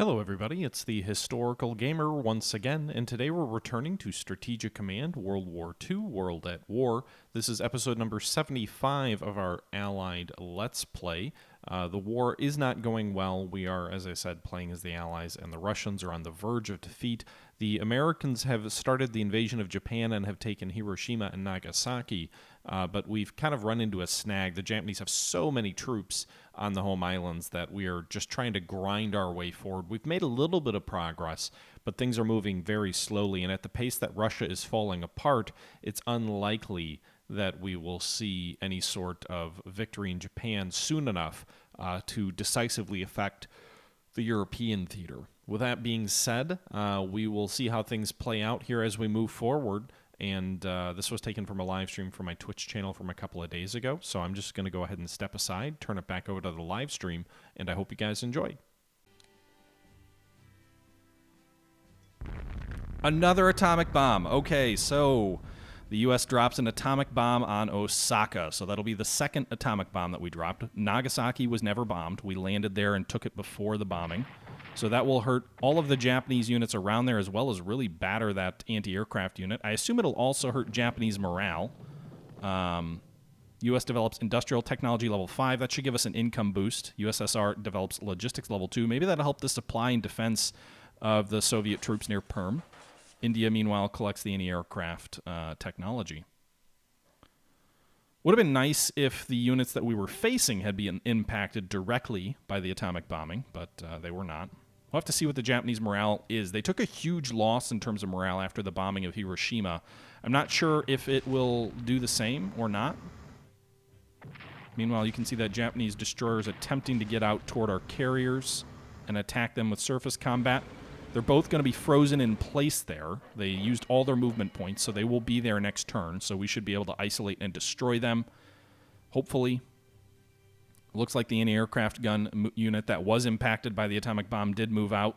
Hello everybody, it's the Historical Gamer once again, and today we're returning to Strategic Command World War II, World at War. This is episode number 75 of our Allied Let's Play. The war is not going well. We are, as I said, playing as the Allies, and the Russians are on the verge of defeat. The Americans have started the invasion of Japan and have taken Hiroshima and Nagasaki, but we've kind of run into a snag. The Japanese have so many troops on the home islands that we are just trying to grind our way forward. We've made a little bit of progress, but things are moving very slowly, and at the pace that Russia is falling apart, it's unlikely that we will see any sort of victory in Japan soon enough to decisively affect the European theater. With that being said, we will see how things play out here as we move forward. And this was taken from a live stream from my Twitch channel from a couple of days ago. So I'm just going to go ahead and step aside, turn it back over to the live stream, and I hope you guys enjoy. Another atomic bomb. Okay, so the U.S. drops an atomic bomb on Osaka. So that'll be the second atomic bomb that we dropped. Nagasaki was never bombed. We landed there and took it before the bombing. So that will hurt all of the Japanese units around there, as well as really batter that anti-aircraft unit. I assume it'll also hurt Japanese morale. U.S. develops industrial technology level 5. That should give us an income boost. USSR develops logistics level 2. Maybe that'll help the supply and defense of the Soviet troops near Perm. India, meanwhile, collects the anti-aircraft technology. Would have been nice if the units that we were facing had been impacted directly by the atomic bombing, but they were not. We'll have to see what the Japanese morale is. They took a huge loss in terms of morale after the bombing of Hiroshima. I'm not sure if it will do the same or not. Meanwhile, you can see that Japanese destroyers attempting to get out toward our carriers and attack them with surface combat. They're both going to be frozen in place there. They used all their movement points, so they will be there next turn, so we should be able to isolate and destroy them, hopefully. Looks like the anti-aircraft gun unit that was impacted by the atomic bomb did move out.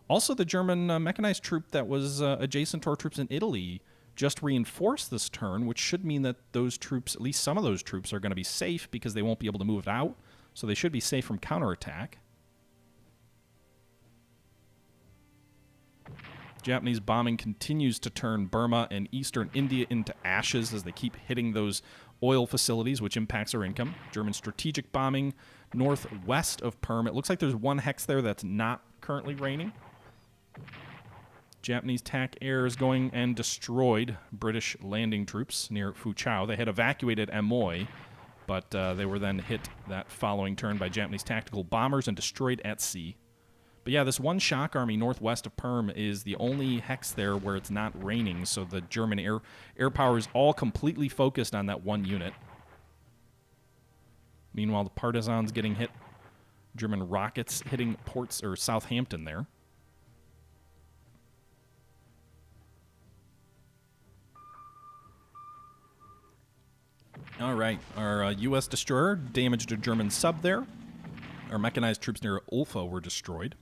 Also, the German mechanized troop that was adjacent to our troops in Italy just reinforced this turn, which should mean that those troops, at least some of those troops, are going to be safe because they won't be able to move out, so they should be safe from counterattack. Japanese bombing continues to turn Burma and eastern India into ashes as they keep hitting those oil facilities, which impacts our income. German strategic bombing northwest of Perm. It looks like there's one hex there that's not currently raining. Japanese TAC air is going and destroyed British landing troops near Foochow. They had evacuated Amoy, but they were then hit that following turn by Japanese tactical bombers and destroyed at sea. But yeah, this one shock army northwest of Perm is the only hex there where it's not raining, so the German air power is all completely focused on that one unit. Meanwhile, the Partisans getting hit. German rockets hitting ports or Southampton there. All right, our U.S. destroyer damaged a German sub there. Our mechanized troops near Ulfa were destroyed.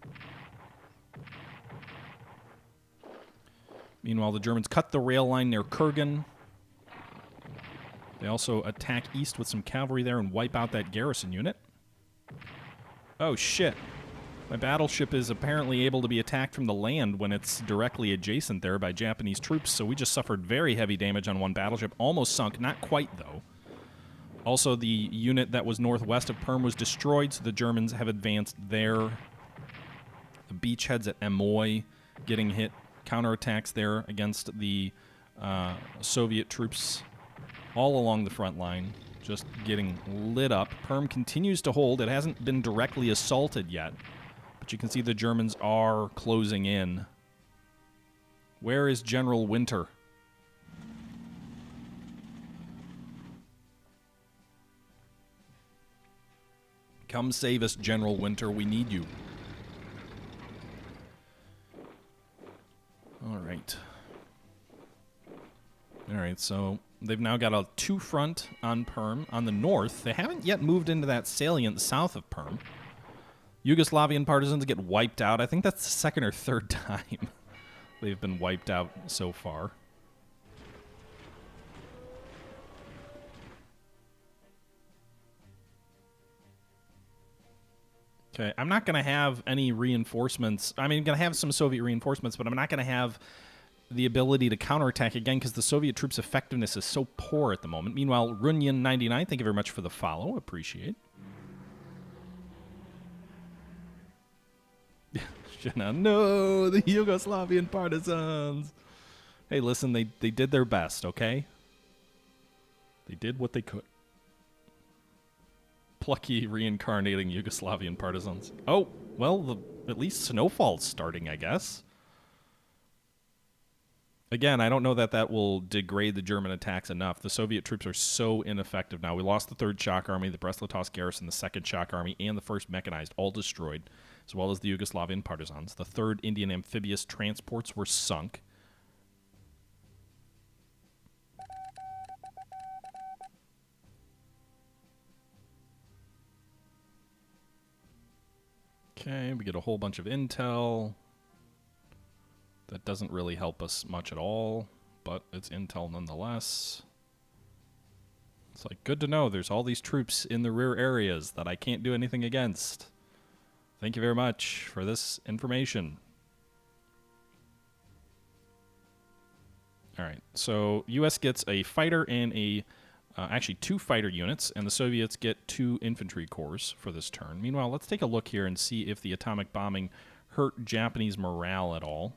Meanwhile, the Germans cut the rail line near Kurgan. They also attack east with some cavalry there and wipe out that garrison unit. Oh, shit. My battleship is apparently able to be attacked from the land when it's directly adjacent there by Japanese troops, so we just suffered very heavy damage on one battleship. Almost sunk, not quite, though. Also, the unit that was northwest of Perm was destroyed, so the Germans have advanced there. The beachheads at Amoy getting hit. Counterattacks there against the Soviet troops all along the front line, just getting lit up. Perm continues to hold. It hasn't been directly assaulted yet, but you can see the Germans are closing in. Where is General Winter? Come save us, General Winter. We need you. All right. All right, so they've now got a two-front on Perm. On the north, they haven't yet moved into that salient south of Perm. Yugoslavian partisans get wiped out. I think that's the second or third time they've been wiped out so far. Okay, I'm not going to have any reinforcements. I mean, I'm going to have some Soviet reinforcements, but I'm not going to have the ability to counterattack again because the Soviet troops' effectiveness is so poor at the moment. Meanwhile, Runyan99, thank you very much for the follow. Appreciate. No, the Yugoslavian partisans. Hey, listen, they did their best, okay? They did what they could. Plucky reincarnating Yugoslavian partisans. Oh, well, at least Snowfall's starting, I guess. Again, I don't know that will degrade the German attacks enough. The Soviet troops are so ineffective now. We lost the 3rd Shock Army, the Brest-Litovsk garrison, the 2nd Shock Army, and the 1st Mechanized, all destroyed, as well as the Yugoslavian partisans. The 3rd Indian Amphibious transports were sunk. Okay, we get a whole bunch of intel. That doesn't really help us much at all, but it's intel nonetheless. It's like, good to know there's all these troops in the rear areas that I can't do anything against. Thank you very much for this information. All right, so U.S. gets a fighter and actually 2 fighter units, and the Soviets get 2 infantry corps for this turn. Meanwhile, let's take a look here and see if the atomic bombing hurt Japanese morale at all.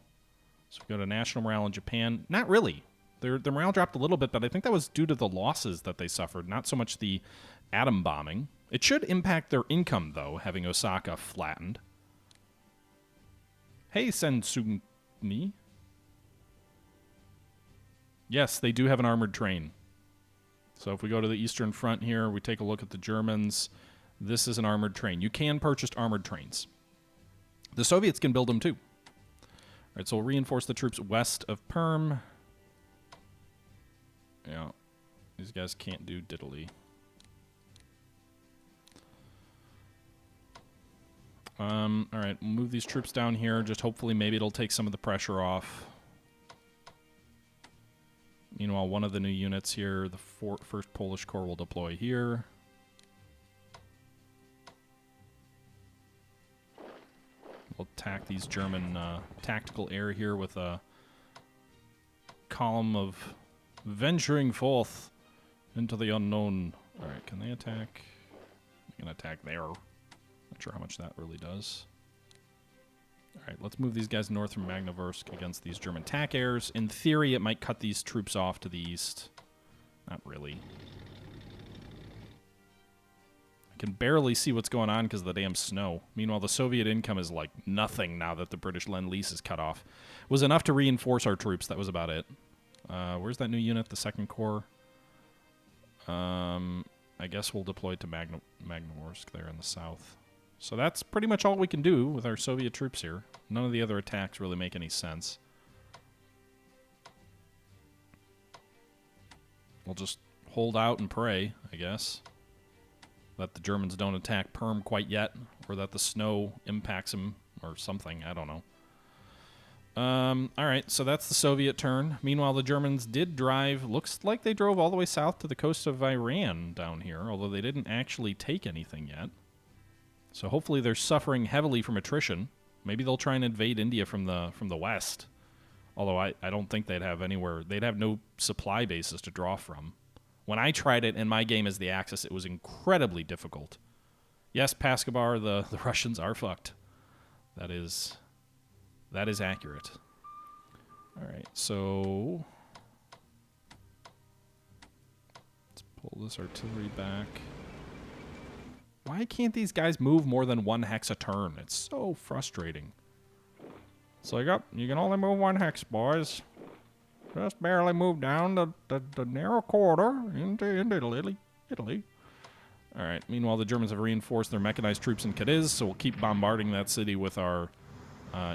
So we go to national morale in Japan. Not really. Their morale dropped a little bit, but I think that was due to the losses that they suffered, not so much the atom bombing. It should impact their income, though, having Osaka flattened. Hey, Sensumi. Yes, they do have an armored train. So if we go to the Eastern Front here, we take a look at the Germans. This is an armored train. You can purchase armored trains. The Soviets can build them, too. All right, so we'll reinforce the troops west of Perm. Yeah, these guys can't do diddly. All right, we'll move these troops down here. Just hopefully maybe it'll take some of the pressure off. Meanwhile, one of the new units here, the 1st Polish Corps, will deploy here. We'll attack these German tactical air here with a column of venturing forth into the unknown. All right, can they attack? They can attack there. Not sure how much that really does. All right, let's move these guys north from Magnitogorsk against these German TAC airs. In theory, it might cut these troops off to the east. Not really. I can barely see what's going on because of the damn snow. Meanwhile, the Soviet income is like nothing now that the British Lend-Lease is cut off. It was enough to reinforce our troops. That was about it. Where's that new unit, the 2nd Corps? I guess we'll deploy to Magnitogorsk there in the south. So that's pretty much all we can do with our Soviet troops here. None of the other attacks really make any sense. We'll just hold out and pray, I guess, that the Germans don't attack Perm quite yet, or that the snow impacts them, or something. I don't know. All right, so that's the Soviet turn. Meanwhile, the Germans did drive, looks like they drove all the way south to the coast of Iran down here, although they didn't actually take anything yet. So hopefully they're suffering heavily from attrition. Maybe they'll try and invade India from the west. Although I don't think they'd have anywhere. They'd have no supply bases to draw from. When I tried it in my game as the Axis, it was incredibly difficult. Yes, Paskabar, the Russians are fucked. That is accurate. All right, so let's pull this artillery back. Why can't these guys move more than 1 hex a turn? It's so frustrating. It's like, oh, you can only move 1 hex, boys. Just barely move down the narrow corridor into Italy. All right, meanwhile, the Germans have reinforced their mechanized troops in Cadiz, so we'll keep bombarding that city with our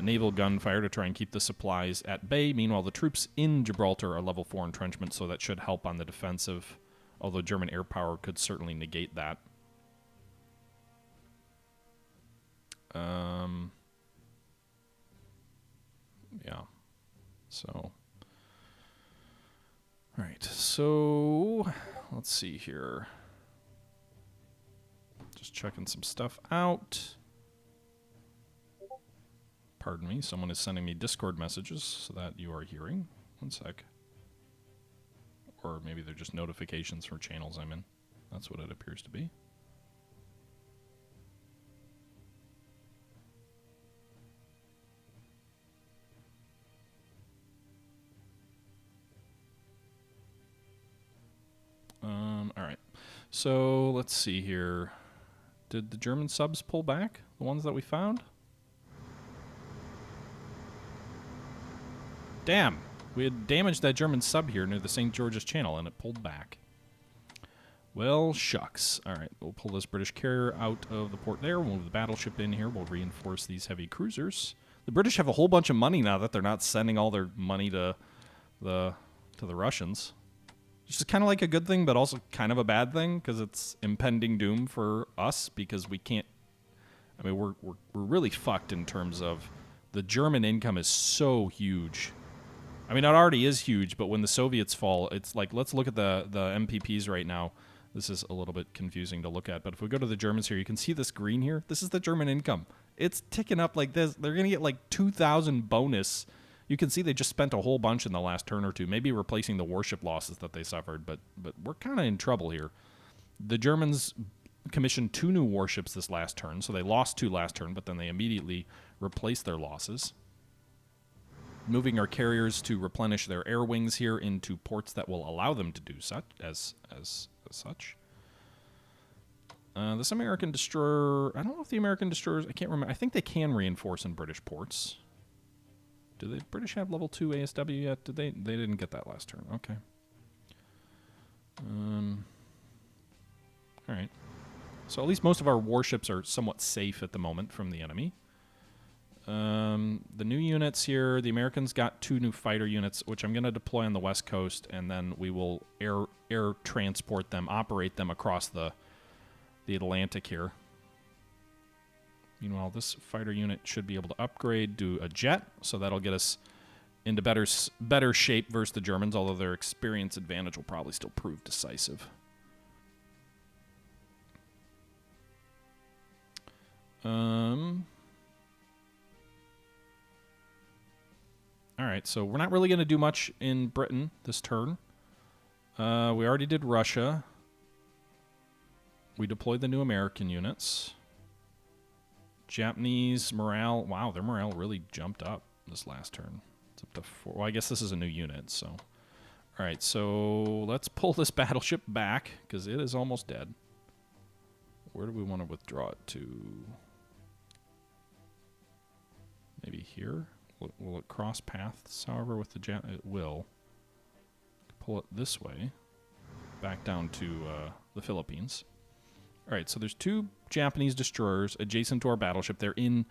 naval gunfire to try and keep the supplies at bay. Meanwhile, the troops in Gibraltar are level 4 entrenchment, so that should help on the defensive, although German air power could certainly negate that. Yeah. So, all right. So, let's see here. Just checking some stuff out. pardon me, someone is sending me Discord messages so that you are hearing. One sec. Or maybe they're just notifications for channels I'm in. That's what it appears to be. All right. So let's see here. Did the German subs pull back? The ones that we found? Damn. We had damaged that German sub here near the St. George's Channel, and it pulled back. Well, shucks. All right, we'll pull this British carrier out of the port there. We'll move the battleship in here. We'll reinforce these heavy cruisers. The British have a whole bunch of money now that they're not sending all their money to the Russians. Which is kind of like a good thing, but also kind of a bad thing, because it's impending doom for us, because we can't... I mean, we're really fucked in terms of the German income is so huge. I mean, it already is huge, but when the Soviets fall, it's like, let's look at the MPPs right now. This is a little bit confusing to look at, but if we go to the Germans here, you can see this green here. This is the German income. It's ticking up like this. They're going to get like 2,000 bonus. You can see they just spent a whole bunch in the last turn or two, maybe replacing the warship losses that they suffered, but we're kind of in trouble here. The Germans commissioned 2 new warships this last turn, so they lost 2 last turn, but then they immediately replaced their losses. Moving our carriers to replenish their air wings here into ports that will allow them to do such as such. This American destroyer, I don't know if the American destroyers, I can't remember. I think they can reinforce in British ports. Do the British have level 2 ASW yet? Did they? They didn't get that last turn. Okay. All right. So at least most of our warships are somewhat safe at the moment from the enemy. The new units here, the Americans got 2 new fighter units, which I'm going to deploy on the west coast, and then we will air transport them, operate them across the Atlantic here. Meanwhile, this fighter unit should be able to upgrade, do a jet, so that'll get us into better shape versus the Germans, although their experience advantage will probably still prove decisive. All right, so we're not really going to do much in Britain this turn. We already did Russia. We deployed the new American units. Japanese morale, wow, their morale really jumped up this last turn. It's up to 4. Well, I guess this is a new unit, so. All right, so let's pull this battleship back, because it is almost dead. Where do we want to withdraw it to? Maybe here? Will it cross paths, however, with the Jap? It will. Pull it this way, back down to the Philippines. All right, so there's 2 Japanese destroyers adjacent to our battleship. They're in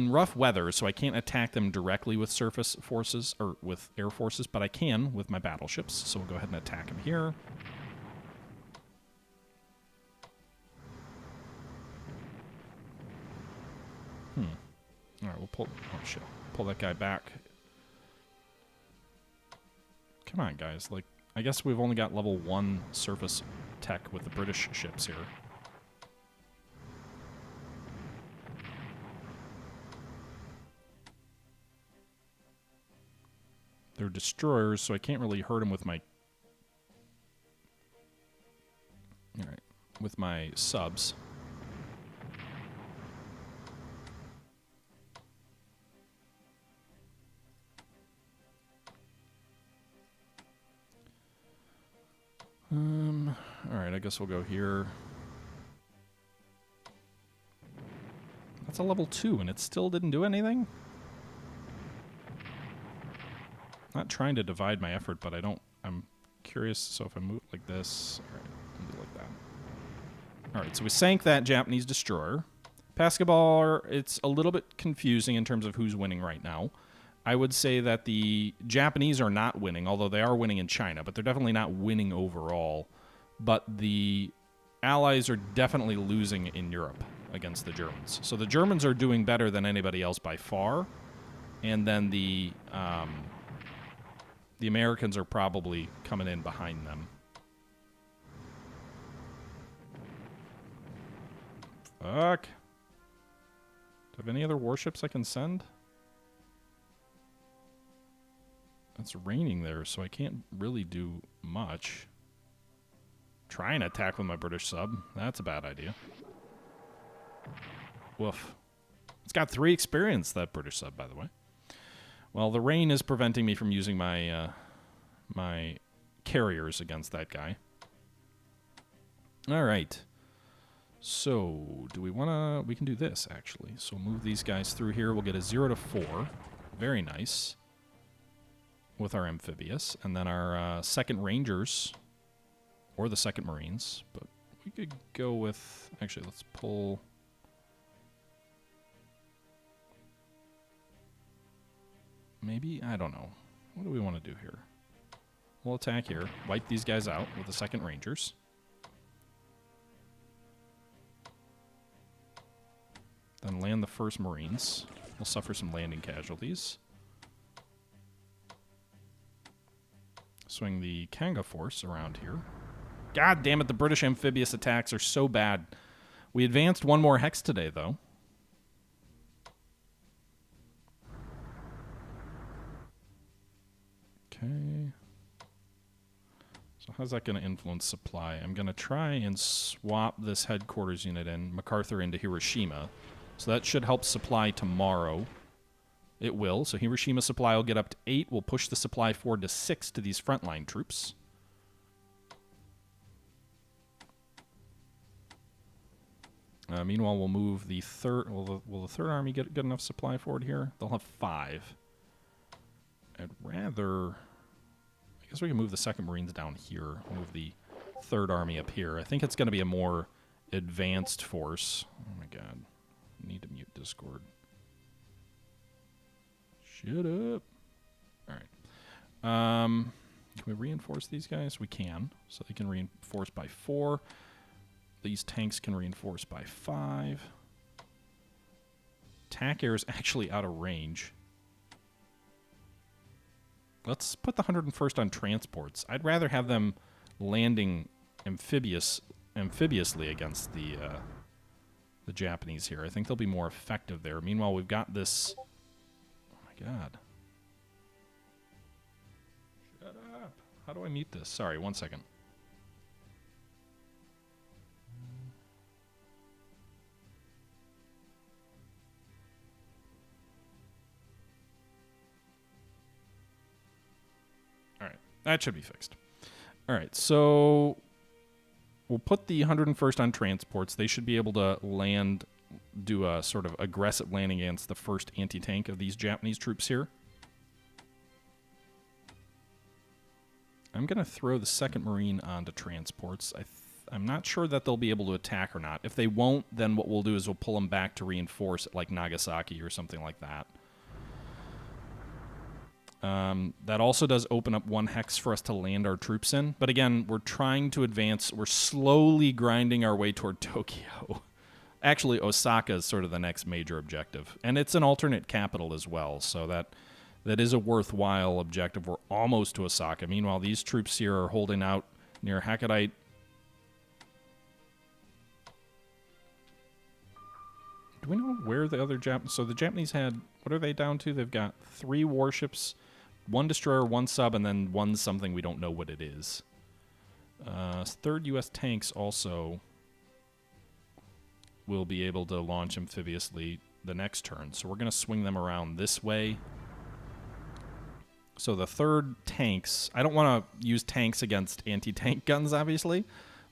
rough weather, so I can't attack them directly with surface forces or with air forces, but I can with my battleships. So we'll go ahead and attack them here. All right, we'll pull... Oh, shit. Pull that guy back. Come on, guys. Like, I guess we've only got level 1 surface tech with the British ships here. They're destroyers, so I can't really hurt them with my... All right. With my subs. Alright, I guess we'll go here. That's a level 2, and it still didn't do anything? Not trying to divide my effort, but I'm curious, so if I move like this... Alright, I'll do like that. Alright, so we sank that Japanese destroyer. Basketball, it's a little bit confusing in terms of who's winning right now. I would say that the Japanese are not winning, although they are winning in China, but they're definitely not winning overall. But the Allies are definitely losing in Europe against the Germans. So the Germans are doing better than anybody else by far, and then the Americans are probably coming in behind them. Fuck. Do I have any other warships I can send? It's raining there, so I can't really do much. Try and attack with my British sub. That's a bad idea. Woof. It's got 3 experience, that British sub, by the way. Well, the rain is preventing me from using my my carriers against that guy. All right. So, do we want to... We can do this, actually. So, we'll move these guys through here. We'll get a 0 to 4. Very nice. With our Amphibious. And then our 2nd Rangers. Or the 2nd Marines. But we could go with... Actually, let's pull... Maybe? I don't know. What do we want to do here? We'll attack here. Wipe these guys out with the 2nd Rangers. Then land the 1st Marines. We'll suffer some landing casualties. Swing the Kanga force around here. God damn it, the British amphibious attacks are so bad. We advanced 1 more hex today, though. Okay. So how's that going to influence supply? I'm going to try and swap this headquarters unit in, MacArthur into Hiroshima. So that should help supply tomorrow. It will. So Hiroshima supply will get up to 8. We'll push the supply forward to 6 to these frontline troops. Meanwhile, we'll move the 3rd... Will the 3rd Army get good enough supply forward here? They'll have 5. I'd rather... I guess we can move the 2nd Marines down here. Move the 3rd Army up here. I think it's going to be a more advanced force. Oh my god. I need to mute Discord. Shut up. Alright. Can we reinforce these guys? We can. So they can reinforce by 4. These tanks can reinforce by 5. TAC air is actually out of range. Let's put the 101st on transports. I'd rather have them landing amphibiously against the Japanese here. I think they'll be more effective there. Meanwhile, we've got this... Oh my god. Shut up. How do I mute this? Sorry, 1 second. That should be fixed. All right, so we'll put the 101st on transports. They should be able to land, do a sort of aggressive landing against the 1st anti-tank of these Japanese troops here. I'm going to throw the 2nd Marine onto transports. I'm not sure that they'll be able to attack or not. If they won't, then what we'll do is we'll pull them back to reinforce at like Nagasaki or something like that. That also does open up 1 hex for us to land our troops in. But again, we're trying to advance. We're slowly grinding our way toward Tokyo. Actually, Osaka is sort of the next major objective. And it's an alternate capital as well, so that is a worthwhile objective. We're almost to Osaka. Meanwhile, these troops here are holding out near Hakatite. Do we know where the other Japanese... So the Japanese had... What are they down to? They've got 3 warships, 1 destroyer, 1 sub, and then 1 something we don't know what it is. 3rd U.S. tanks also will be able to launch amphibiously the next turn. So we're going to swing them around this way. So the 3rd tanks... I don't want to use tanks against anti-tank guns, obviously,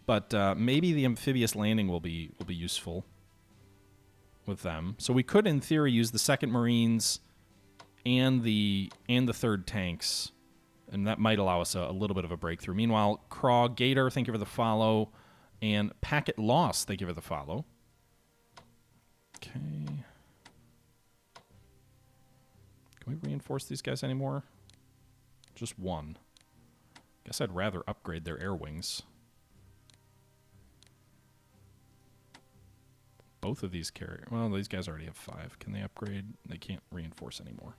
but maybe the amphibious landing will be useful with them. So we could, in theory, use the 2nd Marines and the 3rd tanks, and that might allow us a little bit of a breakthrough. Meanwhile, Craw, Gator, thank you for the follow, and Packet Loss, thank you for the follow. Okay. Can we reinforce these guys anymore? Just 1. Guess I'd rather upgrade their air wings. Both of these carry... Well, these guys already have 5. Can they upgrade? They can't reinforce anymore.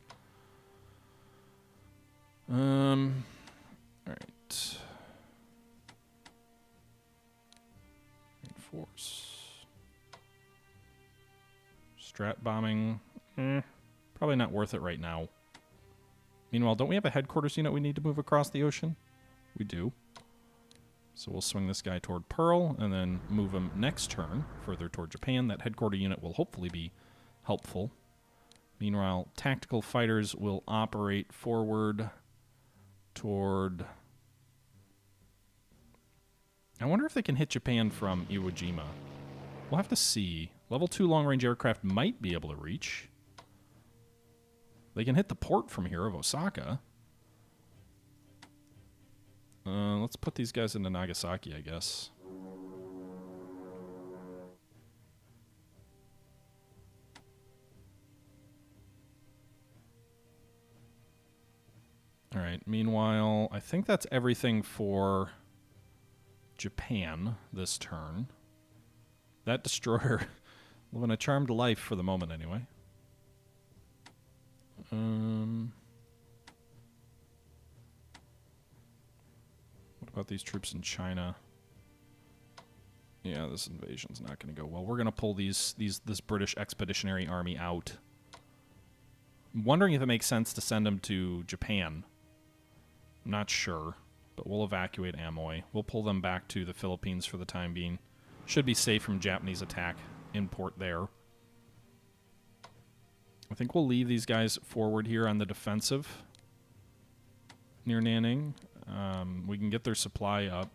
Alright. Reinforce. Strat bombing, probably not worth it right now. Meanwhile, don't we have a headquarters unit we need to move across the ocean? We do. So we'll swing this guy toward Pearl and then move him next turn further toward Japan. That headquarter unit will hopefully be helpful. Meanwhile, tactical fighters will operate forward toward... I wonder if they can hit Japan from Iwo Jima. We'll have to see. Level 2 long-range aircraft might be able to reach. They can hit the port from here of Osaka. Let's put these guys into Nagasaki, I guess. All right, meanwhile, I think that's everything for Japan this turn. That destroyer living a charmed life for the moment, anyway. What about these troops in China? Yeah, this invasion's not going to go well. We're going to pull this British Expeditionary Army out. I'm wondering if it makes sense to send them to Japan. I'm not sure, but we'll evacuate Amoy. We'll pull them back to the Philippines for the time being. Should be safe from Japanese attack in port there. I think we'll leave these guys forward here on the defensive near Nanning. We can get their supply up.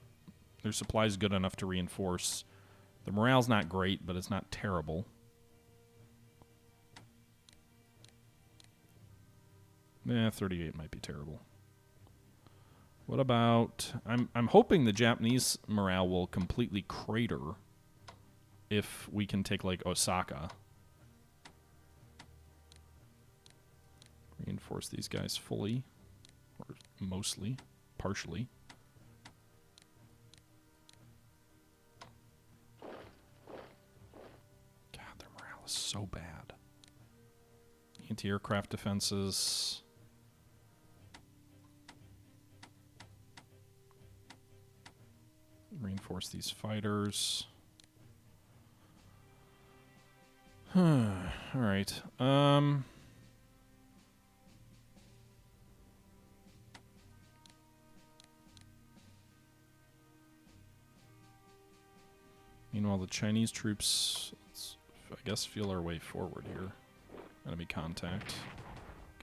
Their supply is good enough to reinforce. The morale's not great, but it's not terrible. Yeah, 38 might be terrible. What about... I'm hoping the Japanese morale will completely crater if we can take, like, Osaka. Reinforce these guys fully. Or mostly. Partially. God, their morale is so bad. Anti-aircraft defenses... Reinforce these fighters. Alright. Meanwhile, the Chinese troops, let's, I guess, feel our way forward here. Enemy contact.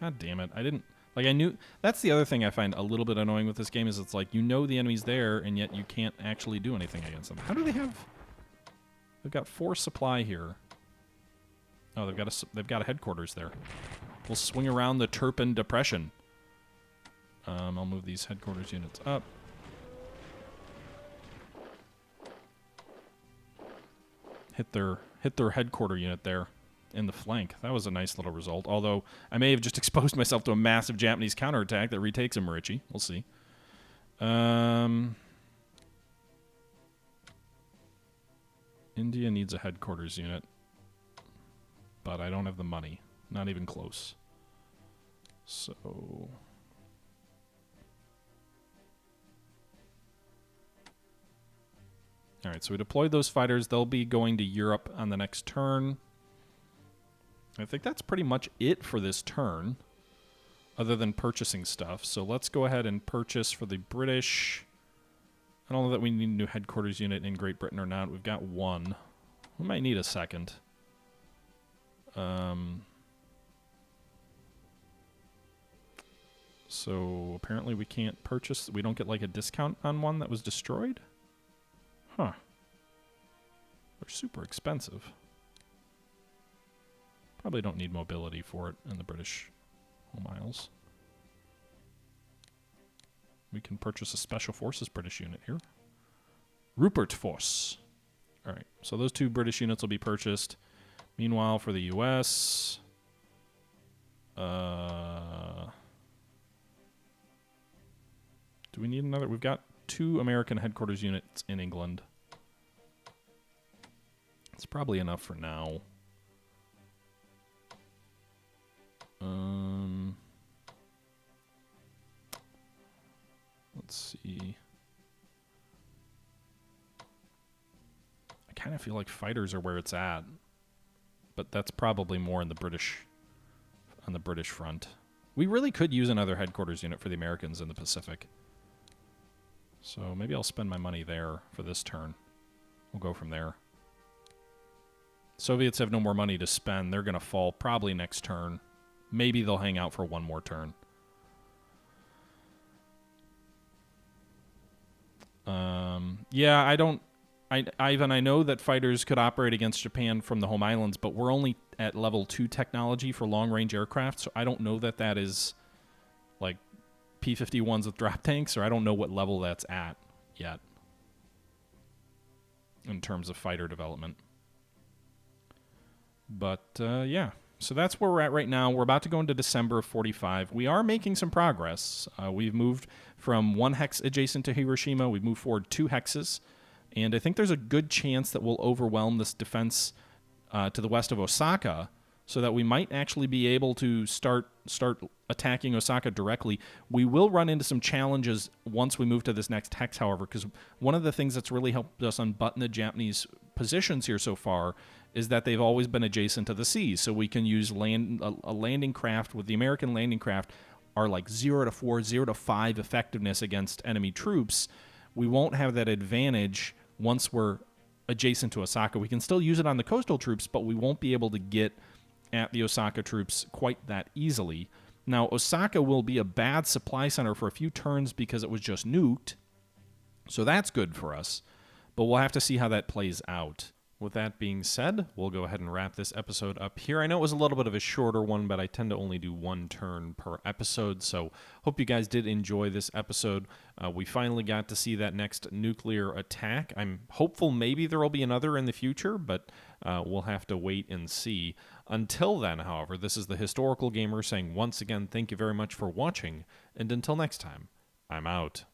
God damn it. I didn't... Like, I knew... That's the other thing I find a little bit annoying with this game is it's like, you know the enemy's there, and yet you can't actually do anything against them. How do they have... They've got 4 supply here. Oh, they've got a headquarters there. We'll swing around the Turpin Depression. I'll move these headquarters units up. Hit their headquarter unit there. In the flank. That was a nice little result. Although, I may have just exposed myself to a massive Japanese counterattack that retakes Imarichi. We'll see. India needs a headquarters unit. But I don't have the money. Not even close. So... Alright, so we deployed those fighters. They'll be going to Europe on the next turn. I think that's pretty much it for this turn, other than purchasing stuff. So let's go ahead and purchase for the British. I don't know that we need a new headquarters unit in Great Britain or not. We've got 1. We might need a second. So apparently we can't purchase. We don't get like a discount on one that was destroyed? Huh. They're super expensive. Probably don't need mobility for it in the British Home Isles. We can purchase a Special Forces British unit here. Rupert Force. Alright, so those 2 British units will be purchased. Meanwhile, for the U.S., do we need another? We've got 2 American headquarters units in England. It's probably enough for now. Let's see. I kind of feel like fighters are where it's at. but that's probably more in the British on the British front. We really could use another headquarters unit for the Americans in the Pacific. So maybe I'll spend my money there for this turn. We'll go from there. Soviets have no more money to spend. They're going to fall probably next turn. Maybe they'll hang out for one more turn. Yeah, Ivan, I know that fighters could operate against Japan from the home islands, but we're only at level 2 technology for long-range aircraft, so I don't know that that is like P-51s with drop tanks, or I don't know what level that's at yet in terms of fighter development. But, yeah. So that's where we're at right now. We're about to go into December of 45. We are making some progress. We've moved from 1 hex adjacent to Hiroshima. We've moved forward 2 hexes. And I think there's a good chance that we'll overwhelm this defense to the west of Osaka, so that we might actually be able to start attacking Osaka directly. We will run into some challenges once we move to this next hex, however, because one of the things that's really helped us unbutton the Japanese positions here so far is that they've always been adjacent to the sea, so we can use a landing craft. With the American landing craft are like 0 to 4, 0 to 5 effectiveness against enemy troops. We won't have that advantage once we're adjacent to Osaka. We can still use it on the coastal troops, but we won't be able to get at the Osaka troops quite that easily. Now, Osaka will be a bad supply center for a few turns because it was just nuked, so that's good for us, but we'll have to see how that plays out. With that being said, we'll go ahead and wrap this episode up here. I know it was a little bit of a shorter one, but I tend to only do 1 turn per episode, so hope you guys did enjoy this episode. We finally got to see that next nuclear attack. I'm hopeful maybe there will be another in the future, but we'll have to wait and see. Until then, however, this is the Historical Gamer saying once again, thank you very much for watching, and until next time, I'm out.